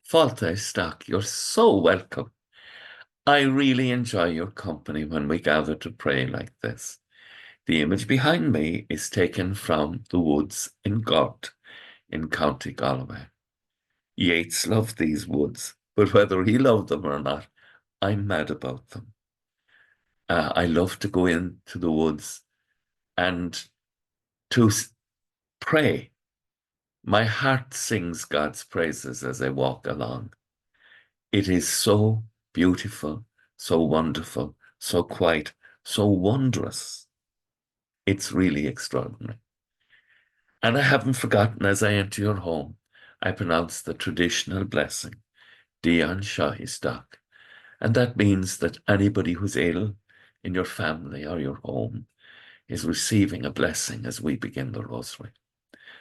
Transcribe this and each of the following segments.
Falte Stock, you're so welcome. I really enjoy your company when we gather to pray like this. The image behind me is taken from the woods in Gort in County Galway. Yeats loved these woods, but whether he loved them or not, I'm mad about them. I love to go into the woods and to pray. My heart sings God's praises as I walk along. It is so beautiful, so wonderful, so quiet, so wondrous. It's really extraordinary. And I haven't forgotten as I enter your home, I pronounce the traditional blessing, Dian Shahistock. And that means that anybody who's ill in your family or your home is receiving a blessing as we begin the Rosary.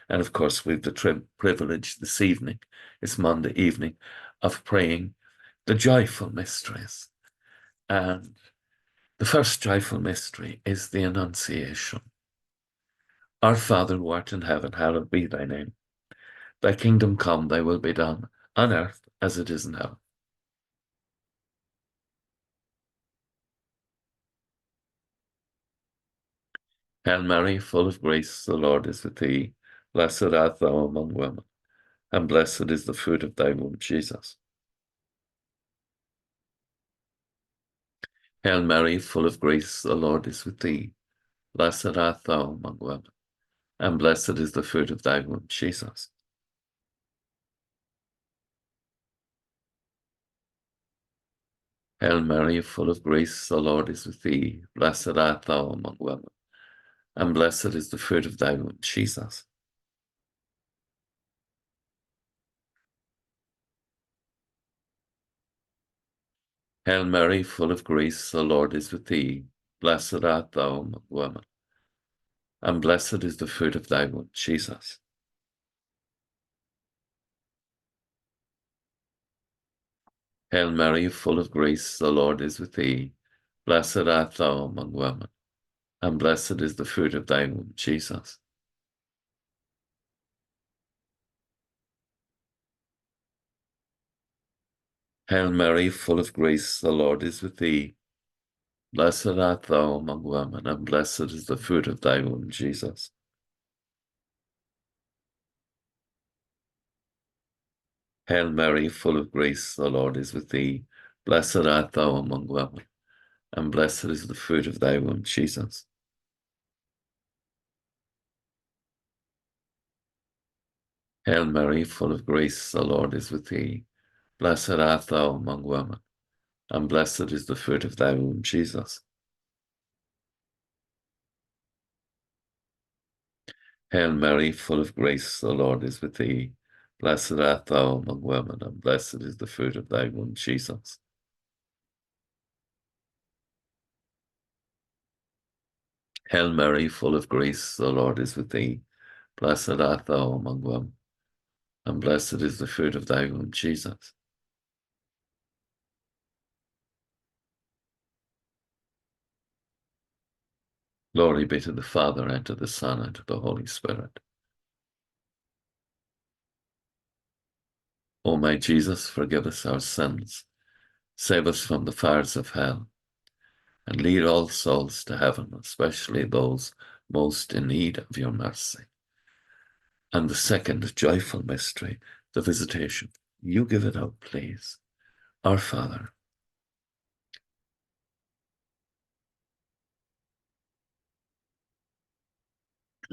And of course, we've the privilege this evening, it's Monday evening, of praying the joyful mysteries. And the first joyful mystery is the Annunciation. Our Father who art in heaven, hallowed be thy name. Thy kingdom come, thy will be done, on earth as it is in heaven. Hail Mary, full of grace, the Lord is with thee. Blessed art thou among women, and blessed is the fruit of thy womb, Jesus. Hail Mary, full of grace, the Lord is with thee. Blessed art thou among women, and blessed is the fruit of thy womb, Jesus. Hail Mary, full of grace, the Lord is with thee. Blessed art thou among women, and blessed is the fruit of thy womb, Jesus. Hail Mary, full of grace, the Lord is with thee. Blessed art thou among women, and blessed is the fruit of thy womb, Jesus. Hail Mary, full of grace, the Lord is with thee. Blessed art thou among women, and blessed is the fruit of thy womb, Jesus. Hail Mary, full of grace, the Lord is with thee. Blessed art thou among women, and blessed is the fruit of thy womb, Jesus. Hail Mary, full of grace, the Lord is with thee. Blessed art thou among women, and blessed is the fruit of thy womb, Jesus. Hail Mary, full of grace, the Lord is with thee. Blessed art thou among women, and blessed is the fruit of thy womb, Jesus. Hail Mary, full of grace, the Lord is with thee. Blessed art thou among women, and blessed is the fruit of thy womb, Jesus. Hail Mary, full of grace, the Lord is with thee. Blessed art thou among women, and blessed is the fruit of thy womb, Jesus. Glory be to the Father, and to the Son, and to the Holy Spirit. O my Jesus, forgive us our sins, save us from the fires of hell, and lead all souls to heaven, especially those most in need of your mercy. And the second joyful mystery, the Visitation. You give it out, please. Our Father,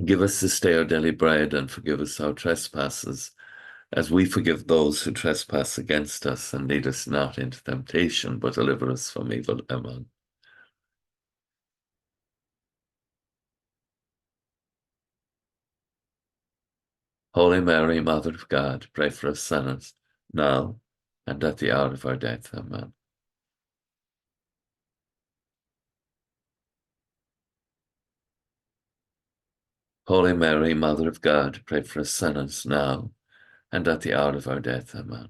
give us this day our daily bread, and forgive us our trespasses, as we forgive those who trespass against us, and lead us not into temptation, but deliver us from evil. Amen. Holy Mary, Mother of God, pray for us sinners, now and at the hour of our death. Amen. Holy Mary, Mother of God, pray for us sinners, now and at the hour of our death. Amen.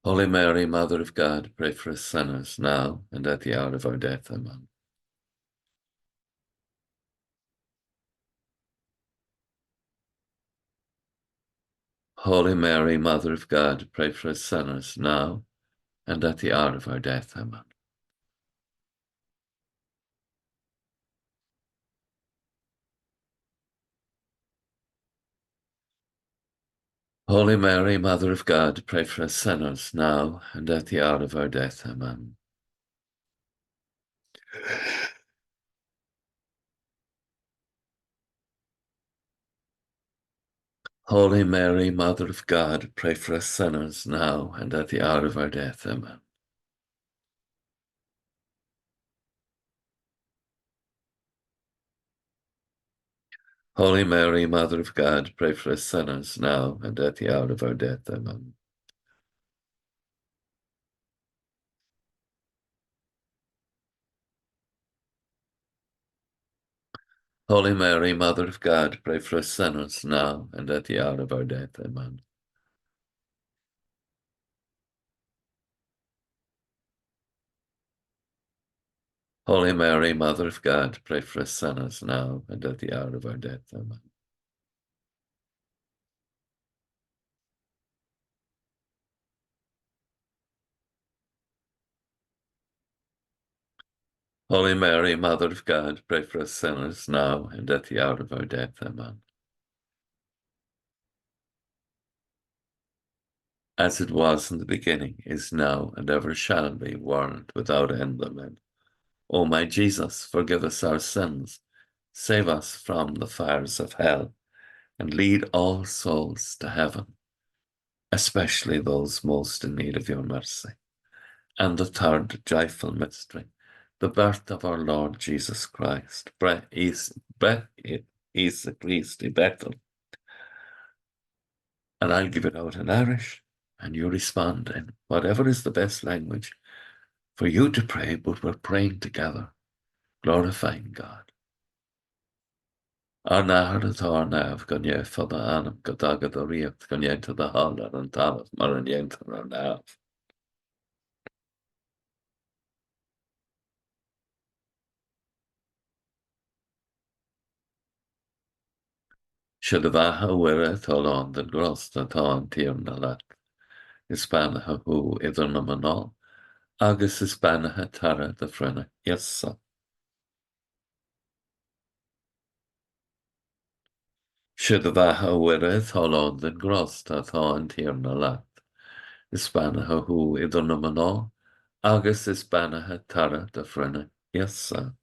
Holy Mary, Mother of God, pray for us sinners, now and at the hour of our death. Amen. Holy Mary, Mother of God, pray for us sinners now and at the hour of our death. Amen. Holy Mary, Mother of God, pray for us sinners now and at the hour of our death. Amen. Holy Mary, Mother of God, pray for us sinners now and at the hour of our death. Amen. Holy Mary, Mother of God, pray for us sinners now and at the hour of our death. Amen. Holy Mary, Mother of God, pray for us sinners now and at the hour of our death. Amen. Holy Mary, Mother of God, pray for us sinners now and at the hour of our death. Amen. Holy Mary, Mother of God, pray for us sinners now and at the hour of our death. Amen. As it was in the beginning, is now, and ever shall be, world without end. Amen. O my Jesus, forgive us our sins, save us from the fires of hell, and lead all souls to heaven, especially those most in need of your mercy. And the third joyful mystery, the birth of our Lord Jesus Christ. Is Christi Bethel. And I'll give it out in Irish, and you respond in whatever is the best language for you to pray, but we're praying together, glorifying God. Ar nahar atá ar naf gan é fada anam go dagad a riacht gan éanta the hall ar an talamh mar an éanta ar naf. Siad a bheatha uire atá lán den gros atá an tír na leat. Is banatha hu idir na maná, agus is banatha tara de frena iasa. Siad a bheatha uire atá lán den gros atá an tír na leat. Is banatha hu idir na maná, agus is banatha tara de frena iasa.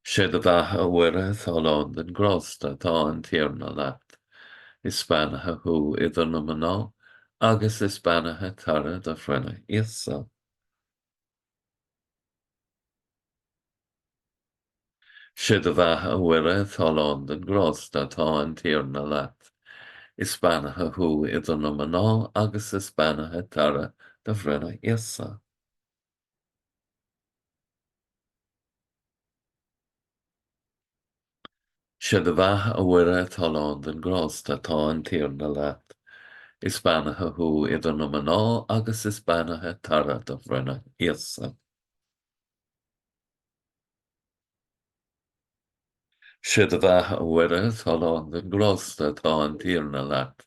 Siad a bheatha uire atá lán den gros atá an tír na leat. Is banatha hu idir na maná, agus is banatha tara de frena iasa. Siad a bheatha uire atá lán den gros atá an tír na leat. Is banatha hu idir na maná, agus is banatha tara de frena iasa. Siad a bheatha uire atá lán den gros atá an tír na leat. Is banatha hu idir na maná, agus is banatha tara de frena iasa. Siad a bheatha uire atá lán den gros atá an tír na leat.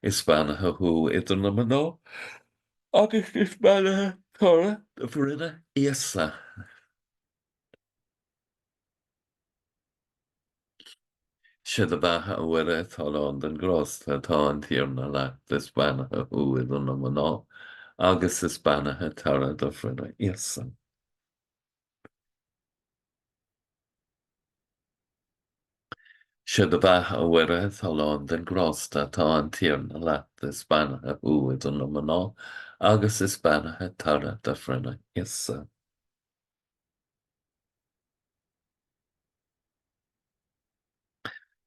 Is banatha hu idir na maná, agus is banatha tara de frena iasa. Siad a bheatha uire atá lán den gros atá an tír na leat. Is banatha hu idir na maná, agus is banatha tara de frena iasa. Siad a bheatha uire atá lán den gros atá an tír na leat. Is banatha hu idir na maná, agus is banatha tara de frena iasa.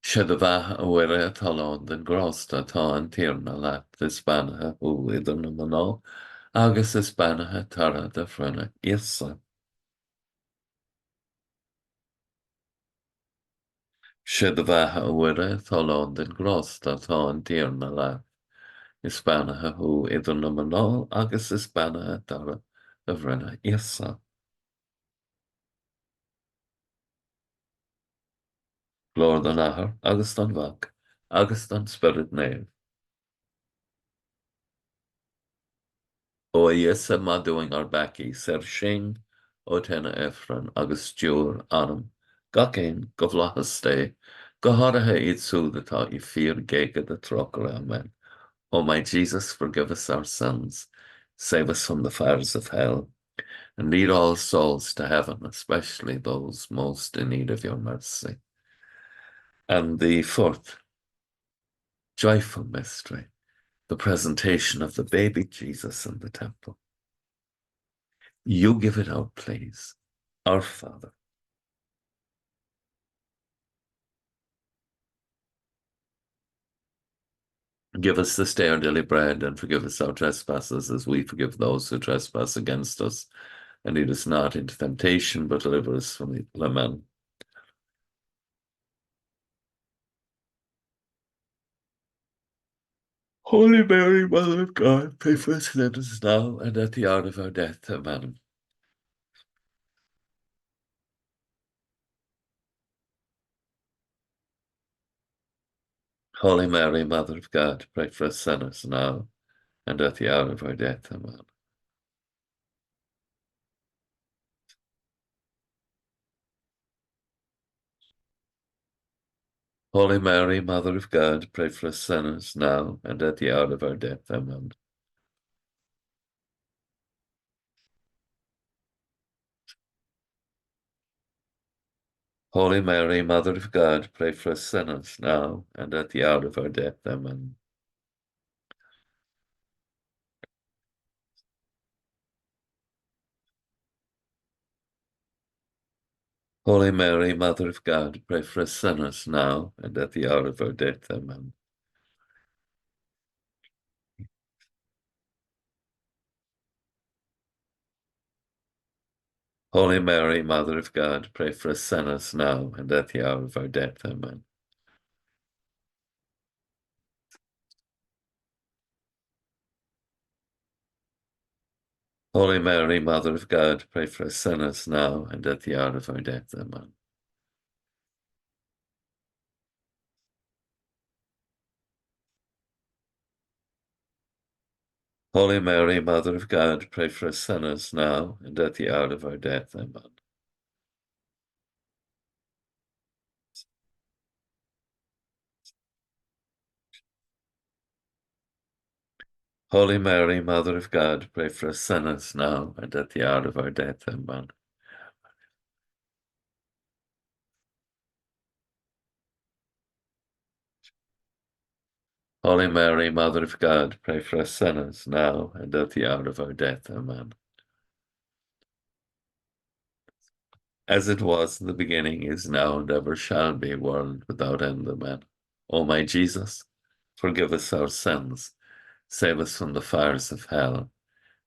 Siad a bheatha uire atá lán den gros atá an tír na leat. Is banatha hu idir na maná, agus is banatha tara de frena iasa. Siad a bheatha uire atá lán den gros atá an tír na leat. Is banatha hu idir na maná, agus is banatha tara de frena iasa. glór don Ahar, agus don Bhac, agus don Spirit Nave. O Iesa Maduing Arbaki, Ser Shing, O Tena Ephron, agus Dúr Anam, Gacin, Govlachas Stay, Goharaha Eid Sudatá, I fear Gega the Trocker, Amen. O my Jesus, forgive us our sins, save us from the fires of hell, and lead all souls to heaven, especially those most in need of your mercy. And the fourth joyful mystery, the presentation of the baby Jesus in the temple. You give it out, please. Our Father. Give us this day our daily bread, and forgive us our trespasses as we forgive those who trespass against us. And lead us not into temptation, but deliver us from evil. Amen. Holy Mary, Mother of God, pray for us sinners now and at the hour of our death. Amen. Holy Mary, Mother of God, pray for us sinners now and at the hour of our death. Amen. Holy Mary, Mother of God, pray for us sinners now and at the hour of our death. Amen. Holy Mary, Mother of God, pray for us sinners now and at the hour of our death. Amen. Holy Mary, Mother of God, pray for us sinners now and at the hour of our death. Amen. Holy Mary, Mother of God, pray for us sinners now and at the hour of our death. Amen. Holy Mary, Mother of God, pray for us sinners now and at the hour of our death. Amen. Holy Mary, Mother of God, pray for us sinners now and at the hour of our death. Amen. Holy Mary, Mother of God, pray for us sinners now and at the hour of our death. Amen. Holy Mary, Mother of God, pray for us sinners now and at the hour of our death. Amen. As it was in the beginning, is now, and ever shall be, world without end. Amen. O my Jesus, forgive us our sins, save us from the fires of hell,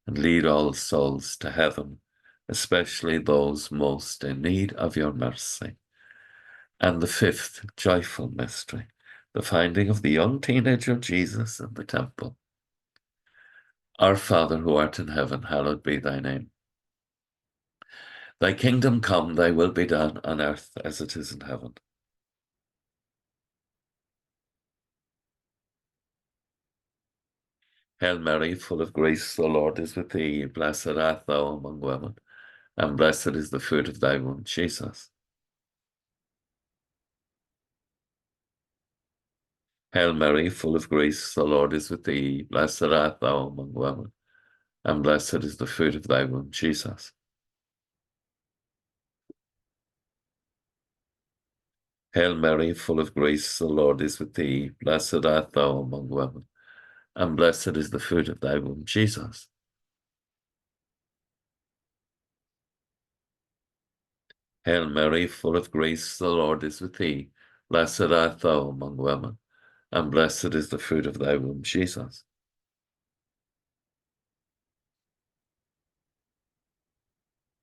and lead all souls to heaven, especially those most in need of your mercy. And the fifth joyful mystery, the finding of the young teenager Jesus in the temple. Our Father, who art in heaven, hallowed be thy name. Thy kingdom come, thy will be done on earth as it is in heaven. Hail Mary, full of grace, the Lord is with thee. Blessed art thou among women, and blessed is the fruit of thy womb, Jesus. Hail Mary, full of grace, the Lord is with thee. Blessed art thou among women, and blessed is the fruit of thy womb, Jesus. Hail Mary, full of grace, the Lord is with thee. Blessed art thou among women, and blessed is the fruit of thy womb, Jesus. Hail Mary, full of grace, the Lord is with thee. Blessed art thou among women, and blessed is the fruit of thy womb, Jesus.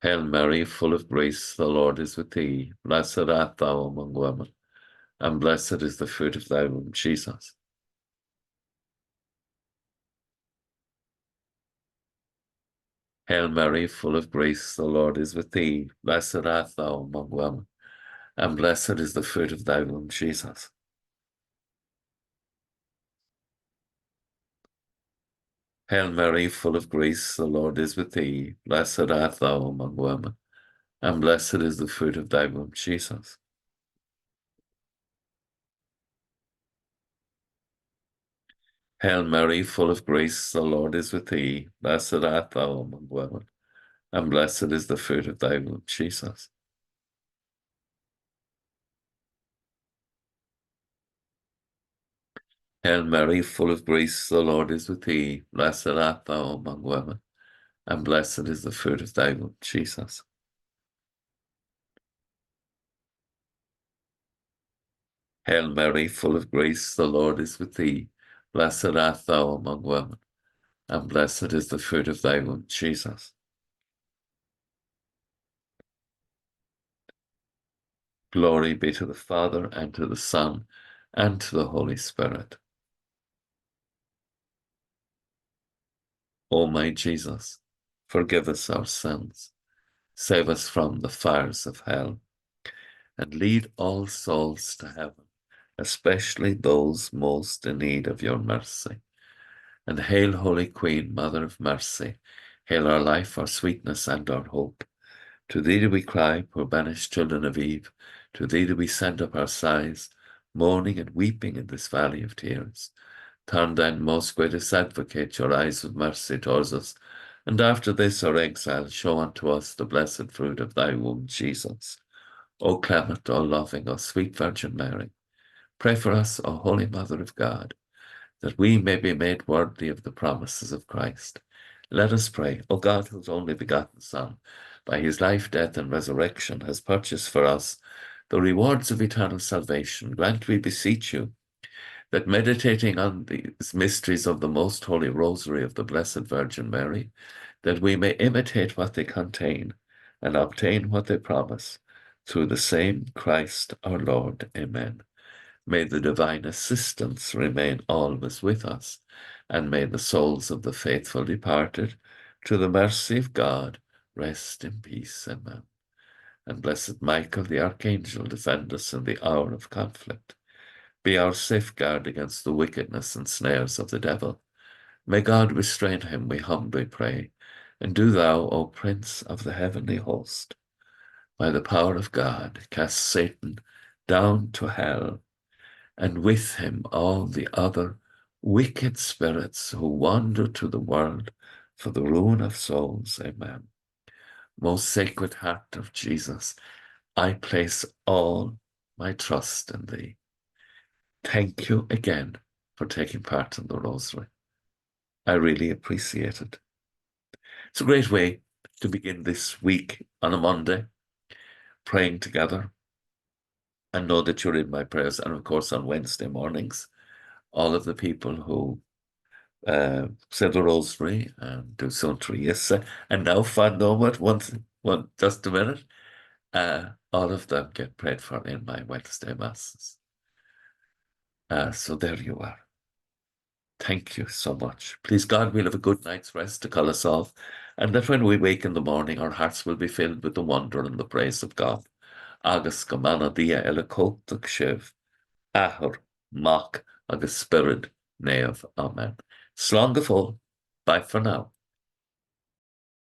Hail Mary, full of grace, the Lord is with thee. Blessed art thou among women, and blessed is the fruit of thy womb, Jesus. Hail Mary, full of grace, the Lord is with thee. Blessed art thou among women, and blessed is the fruit of thy womb, Jesus. Hail Mary, full of grace, the Lord is with thee. Blessed art thou among women, and blessed is the fruit of thy womb, Jesus. Hail Mary, full of grace, the Lord is with thee. Blessed art thou among women, and blessed is the fruit of thy womb, Jesus. Hail Mary, full of grace, the Lord is with thee. Blessed art thou among women, and blessed is the fruit of thy womb, Jesus. Hail Mary, full of grace, the Lord is with thee. Blessed art thou among women, and blessed is the fruit of thy womb, Jesus. Glory be to the Father, and to the Son, and to the Holy Spirit. O my Jesus, forgive us our sins, save us from the fires of hell, and lead all souls to heaven, especially those most in need of your mercy. And hail, Holy Queen, Mother of Mercy, hail our life, our sweetness, and our hope. To thee do we cry, poor banished children of Eve, to thee do we send up our sighs, mourning and weeping in this valley of tears. Turn then, most gracious Advocate, your eyes of mercy towards us, and after this our exile, show unto us the blessed fruit of thy womb, Jesus. O clement, O loving, O sweet Virgin Mary, pray for us, O Holy Mother of God, that we may be made worthy of the promises of Christ. Let us pray. O God, whose only begotten Son, by his life, death, and resurrection, has purchased for us the rewards of eternal salvation, grant, we beseech you, that meditating on these mysteries of the most holy Rosary of the Blessed Virgin Mary, that we may imitate what they contain and obtain what they promise, through the same Christ our Lord. Amen. May the divine assistance remain always with us, and may the souls of the faithful departed, to the mercy of God, rest in peace. Amen. And blessed Michael, the Archangel, defend us in the hour of conflict. Be our safeguard against the wickedness and snares of the devil. May God restrain him, we humbly pray. And do thou, O Prince of the heavenly host, by the power of God, cast Satan down to hell, and with him all the other wicked spirits who wander to the world for the ruin of souls. Amen. Most Sacred Heart of Jesus, I place all my trust in thee. Thank you again for taking part in the Rosary. I really appreciate it. It's a great way to begin this week on a Monday, praying together, and know that you're in my prayers. And of course, on Wednesday mornings, all of the people who say the Rosary and do Sun Teresa, and now Fedamore, just a minute, all of them get prayed for in my Wednesday Masses. So there you are. Thank you so much. Please God, we'll have a good night's rest to call us off, and that when we wake in the morning, our hearts will be filled with the wonder and the praise of God. Agus go mana dia elecotach shiv, ahur, mock, agus spirit, nev. Amen. Slán go fóill. Bye for now.